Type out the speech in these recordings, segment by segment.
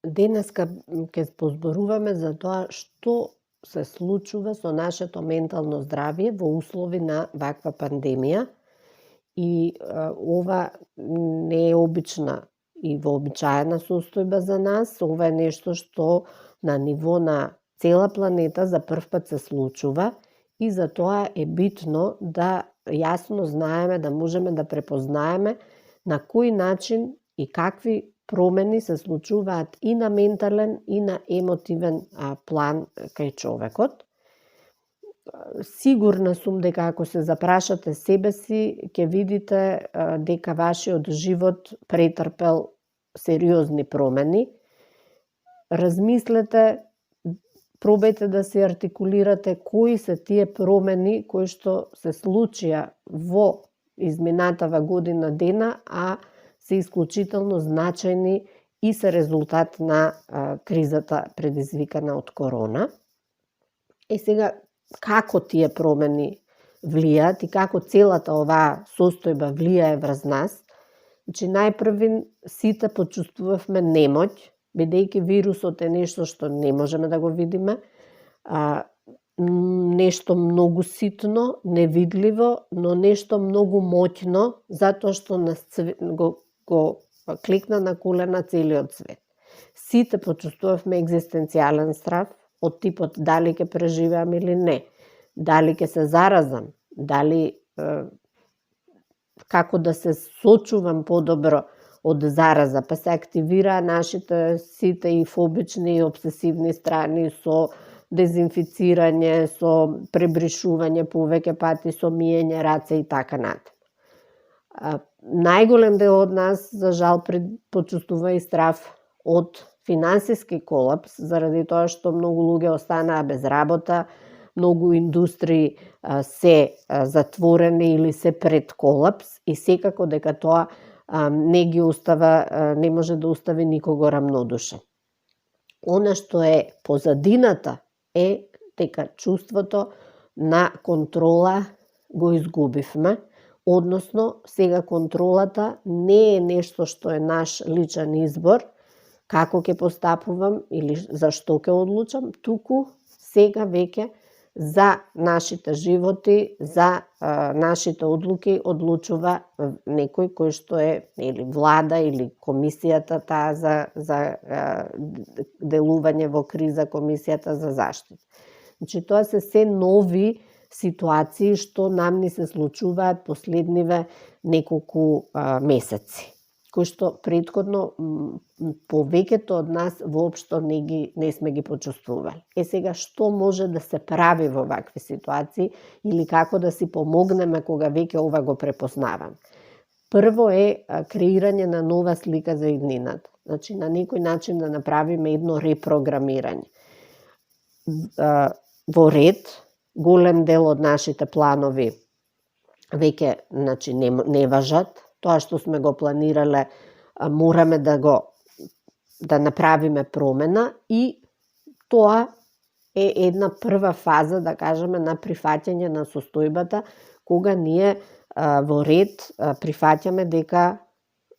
Денеска ќе позборуваме за тоа што се случува со нашето ментално здравје во услови на ваква пандемија. И ова не е обична и вообичаена состојба за нас. Ова е нешто што на ниво на цела планета за прв пат се случува и за тоа е битно да јасно знаеме, да можеме да препознаеме на кој начин и какви промени се случуваат и на ментален и на емотивен план кај човекот. Сигурна сум дека ако се запрашате себе си, ќе видите дека вашиот живот претрпел сериозни промени. Размислете, пробајте да се артикулирате кои се тие промени кои што се случија во изминатава година дена, а се исклучително значајни и се резултат на кризата предизвикана од корона. И сега, како тие промени влијаат и како целата оваа состојба влијае врз нас? Значи, најпрвин сите почувствувавме немоќ, бидејќи вирусот е нешто што не можеме да го видиме, нешто многу ситно, невидливо, но нешто многу моќно, затоа што нас го кликна на колена целиот свет. Сите почувствувавме екзистенцијален страв од типот дали ќе преживеам или не, дали ќе се заразам, дали како да се сочувам подобро од зараза, па се активираа нашите сите и фобични и обсесивни страни со дезинфицирање, со пребришување повеќе пати, со миење раце и така натаму. Најголем дел од нас, за жал, почувствува и страв од финансиски колапс, заради тоа што многу луѓе останаа без работа, многу индустрии се затворени или се пред колапс и секако дека тоа не може да остави никого рамнодушен. Она што е позадината е дека чувството на контрола го изгубивме, односно сега контролата не е нешто што е наш личен избор, како ќе постапувам или за што ќе одлучам, туку сега веќе за нашите животи, за нашите одлуки одлучува некој кој што е или влада или комисијата таа за делување во криза, комисијата за заштита. Значи, тоа се нови ситуации што нам ни се случуваат последниве неколку месеци, кои што претходно повеќето од нас воопшто не сме ги почувствували. Сега, што може да се прави во вакви ситуации или како да си помогнеме кога веќе ова го препознаваме? Прво е креирање на нова слика за иднината. Значи, на некој начин да направиме едно репрограмирање. Во ред, голем дел од нашите планови веќе не важат. Тоа што сме го планирале, мораме да направиме промена и тоа е една прва фаза, да кажеме, на прифаќање на состојбата, кога ние во ред прифаќаме дека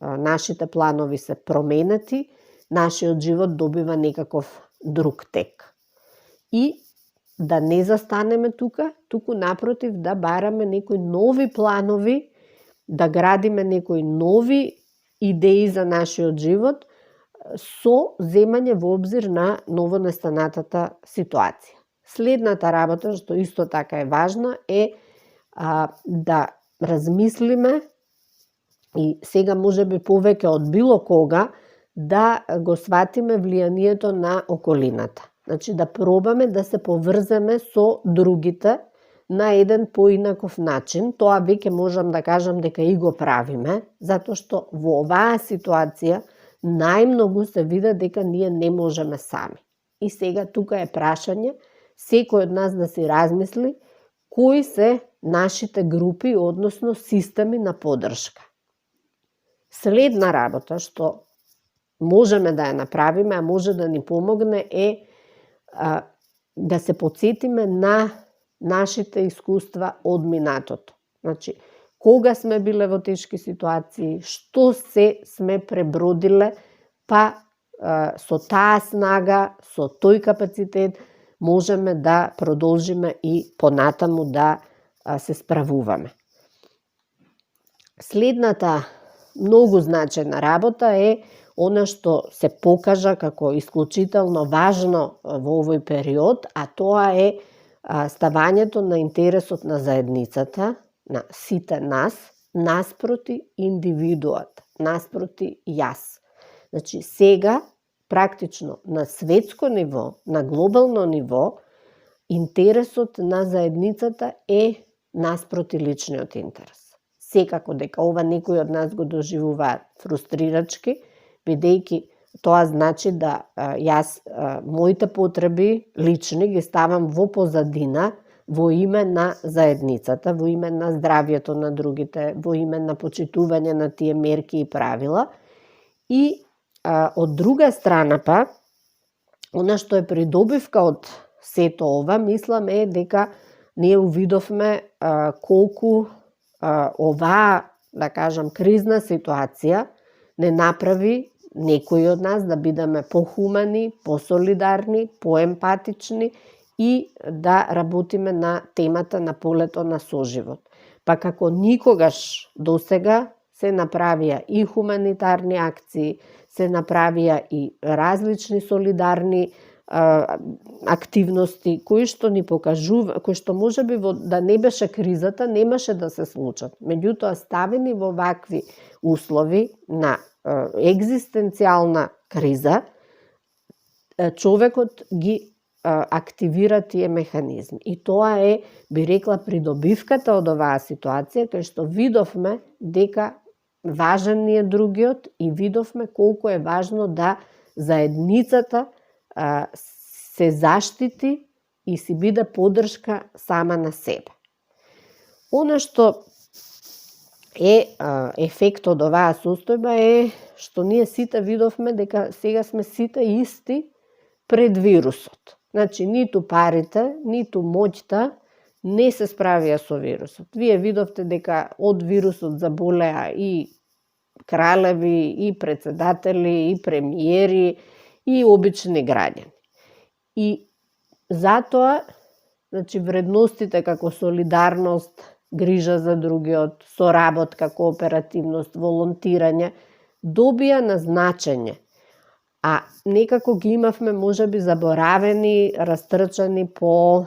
нашите планови се променети, нашиот живот добива некаков друг тек. И да не застанеме туку напротив да бараме некои нови планови, да градиме некои нови идеи за нашиот живот со земање во обзир на новонастанатата ситуација. Следната работа, што исто така е важна, е да размислиме и сега можеби повеќе од било кога да го сватиме влијанието на околината. Значи, да пробаме да се поврземе со другите на еден поинаков начин. Тоа веќе можам да кажам дека и го правиме, затоа што во оваа ситуација најмногу се види дека ние не можеме сами. И сега тука е прашање секој од нас да си размисли кои се нашите групи, односно системи на поддршка. Следна работа што можеме да ја направиме, а може да ни помогне е да се потсетиме на нашите искуства од минатото. Значи, кога сме биле во тешки ситуации, што се сме пребродиле, па со таа снага, со тој капацитет, можеме да продолжиме и понатаму да се справуваме. Следната многу значајна работа е она што се покажа како исклучително важно во овој период, а тоа е ставањето на интересот на заедницата, на сите нас, наспроти индивидуот, наспроти јас. Значи, сега, практично на светско ниво, на глобално ниво, интересот на заедницата е наспроти личниот интерес. Секако дека ова некои од нас го доживуваат фрустрирачки, бидејќи тоа значи да јас моите потреби лични ги ставам во позадина во име на заедницата, во име на здравјето на другите, во име на почитување на тие мерки и правила. И од друга страна пак, она што е придобивка од сето ова, мислам е дека ние увидовме колку оваа, да кажам, кризна ситуација не направи некои од нас да бидеме похумани, посолидарни, поемпатични и да работиме на темата на полето на соживот. Па како никогаш досега се направија и хуманитарни акции, се направија и различни солидарни активности кои што ни покажува, кои што можеби да не беше кризата, немаше да се случат. Меѓутоа, ставени во вакви услови на екзистенцијална криза, човекот ги активира тие механизми. И тоа е, би рекла, придобивката од оваа ситуација, кај што видовме дека важен ни е другиот и видовме колку е важно да заедницата се заштити и си биде поддршка сама на себе. Она што е ефект од оваа состојба е што ние сите видовме дека сега сме сите исти пред вирусот. Значи, ниту парите, ниту моќта не се справија со вирусот. Вие видовте дека од вирусот заболеа и кралеви, и председатели, и премиери, и обични граѓани. И затоа, значи, вредностите како солидарност, грижа за другиот, соработка, кооперативност, волонтирање, добија на значење. А некако ги имавме, можеби, заборавени, растрчани по,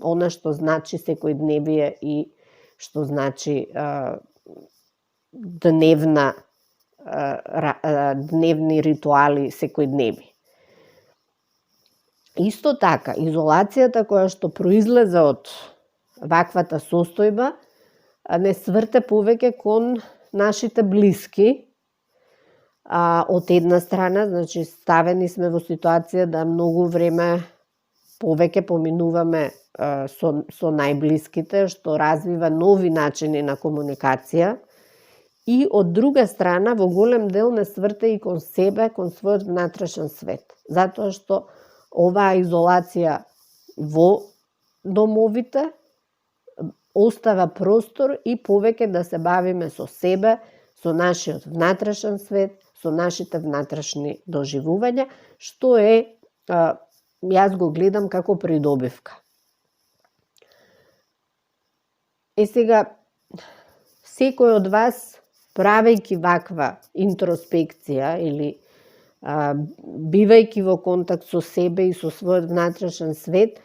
она што значи секојдневие и што значи дневни ритуали секојдневни. Исто така, изолацијата која што произлезе од ваквата состојба не сврте повеќе кон нашите блиски. Од една страна, значи, ставени сме во ситуација да многу време повеќе поминуваме со најблиските, што развива нови начини на комуникација. И од друга страна, во голем дел не сврте и кон себе, кон својот внатрешен свет. Затоа што оваа изолација во домовите остава простор и повеќе да се бавиме со себе, со нашиот внатрешен свет, со нашите внатрешни доживувања, што е, јас го гледам како придобивка. Сега, секој од вас, правејќи ваква интроспекција или бивајќи во контакт со себе и со својот внатрешен свет,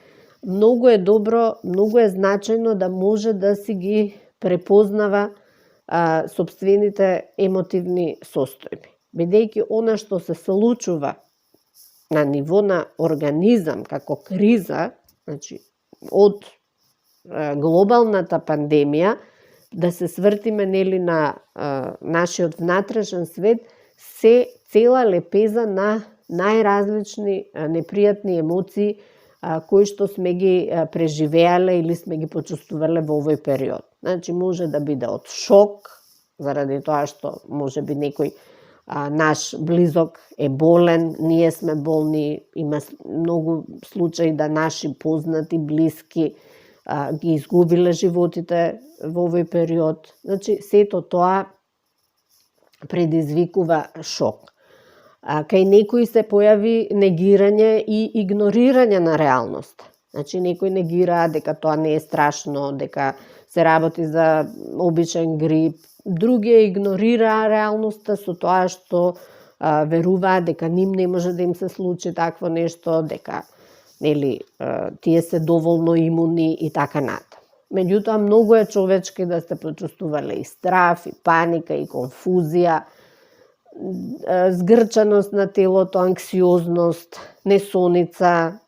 многу е добро, многу е значајно да може да си ги препознава сопствените емотивни состојби. Бидејќи она што се случува на ниво на организам како криза, значи од глобалната пандемија, да се свртиме на нашиот внатрешен свет, се цела лепеза на најразлични непријатни емоции кои што сме ги преживеале или сме ги почувствувале во овој период. Значи, може да биде од шок, заради тоа што може би некој наш близок е болен, ние сме болни, има многу случаи да наши познати, блиски ги изгубиле животите во овој период. Значи, сето тоа предизвикува шок. Кај некои се појави негирање и игнорирање на реалност. Значи, некои негираа дека тоа не е страшно, дека се работи за обичен грип. Други игнорираа реалноста со тоа што веруваат дека ним не може да им се случи такво нешто, дека тие се доволно имуни и така натаму. Меѓутоа, многу е човечки да сте почувствувале и страф, и паника, и конфузија, згрчаност на телото, анксиозност, несоница,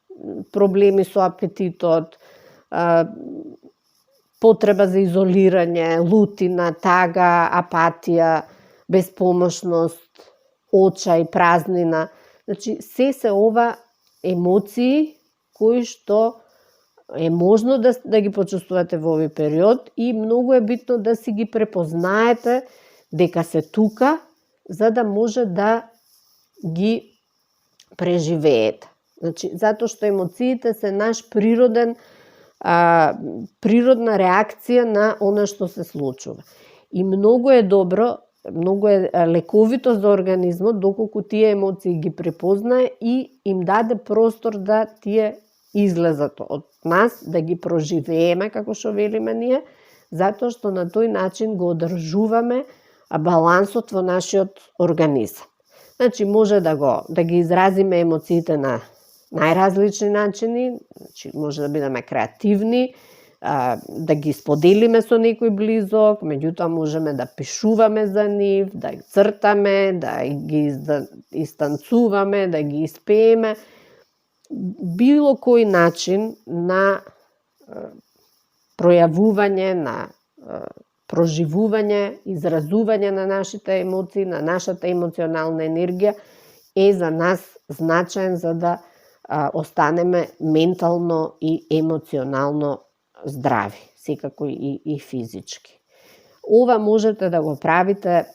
проблеми со апетитот, потреба за изолирање, лутина, тага, апатија, беспомошност, очај, празнина. Значи, се ова емоции кои што е можно да ги почувствувате во овој период и многу е битно да си ги препознаете дека се тука, за да може да ги преживеете. Значи, затоа што емоциите се наш природна реакција на она што се случува. И многу е добро, многу е лековито за организмот доколку тие емоции ги препознае и им даде простор да тие излезат од нас, да ги проживееме, како што велиме ние, затоа што на тој начин го одржуваме балансот во нашиот организам. Значи, може да ги изразиме емоциите на најразлични начини, значи, може да бидеме креативни, да ги споделиме со некој близок, меѓутоа можеме да пишуваме за нив, да ги цртаме, да ги истанцуваме, да ги испееме. Било кој начин на пројавување, на проживување, изразување на нашите емоции, на нашата емоционална енергија е за нас значаен за да останеме ментално и емоционално здрави, секако и физички. Ова можете да го правите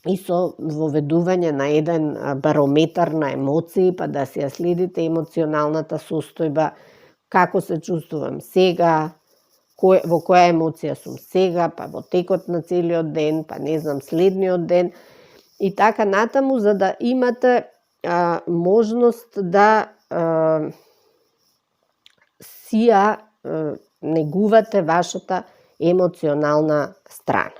и со воведување на еден барометар на емоции, па да си ја следите емоционалната состојба, како се чувствувам сега, во која емоција сум сега, па во текот на целиот ден, па не знам следниот ден и така натаму, за да имате можност да си ја негувате вашата емоционална страна.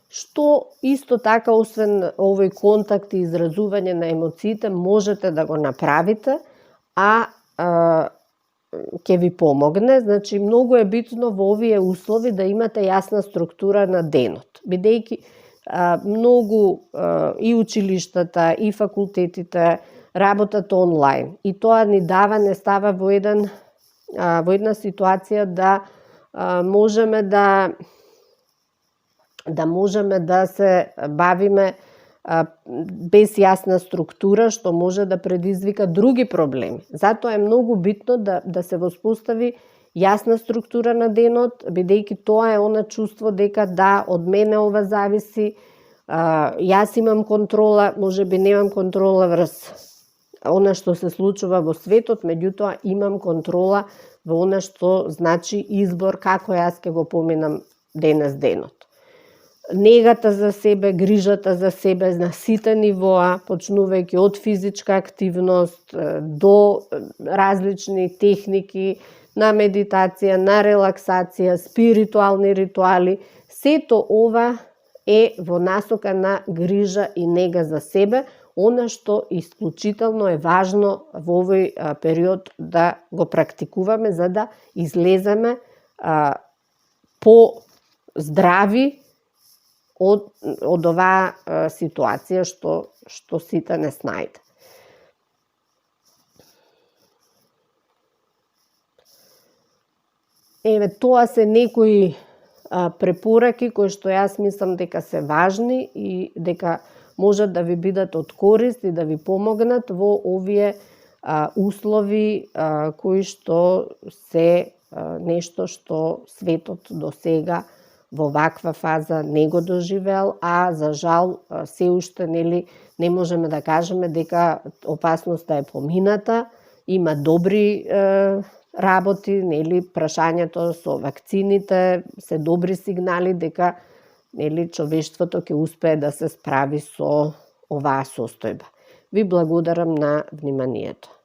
Што исто така, освен овој контакт и изразување на емоциите, можете да го направите, ќе ви помогне. Значи, многу е битно во овие услови да имате јасна структура на денот, бидејќи многу и училиштата, и факултетите работат онлайн. И тоа ни дава, не става во една ситуација да можеме да се бавиме без јасна структура, што може да предизвика други проблеми. Затоа е многу битно да се воспостави јасна структура на денот, бидејќи тоа е она чувство дека да, од мене ова зависи, јас имам контрола, можеби немам контрола врз она што се случува во светот, меѓутоа имам контрола во она што значи избор како јас ќе го поминам денес денот. Негата за себе, грижата за себе на сите нивоа, почнувајќи од физичка активност до различни техники на медитација, на релаксација, спиритуални ритуали, сето ова е во насока на грижа и нега за себе, она што исклучително е важно во овој период да го практикуваме за да излеземе по-здрави од оваа ситуација што сите не снајде. Тоа се некои препораки кои што јас мислам дека се важни и дека можат да ви бидат од корист и да ви помогнат во овие услови кои што се нешто што светот до сега во ваква фаза не го доживеал, а за жал се уште не можеме да кажеме дека опасноста е помината, има добри работи, нели, прашањето со вакцините се добри сигнали дека нели човештвото ќе успее да се справи со оваа состојба. Ви благодарам на вниманието.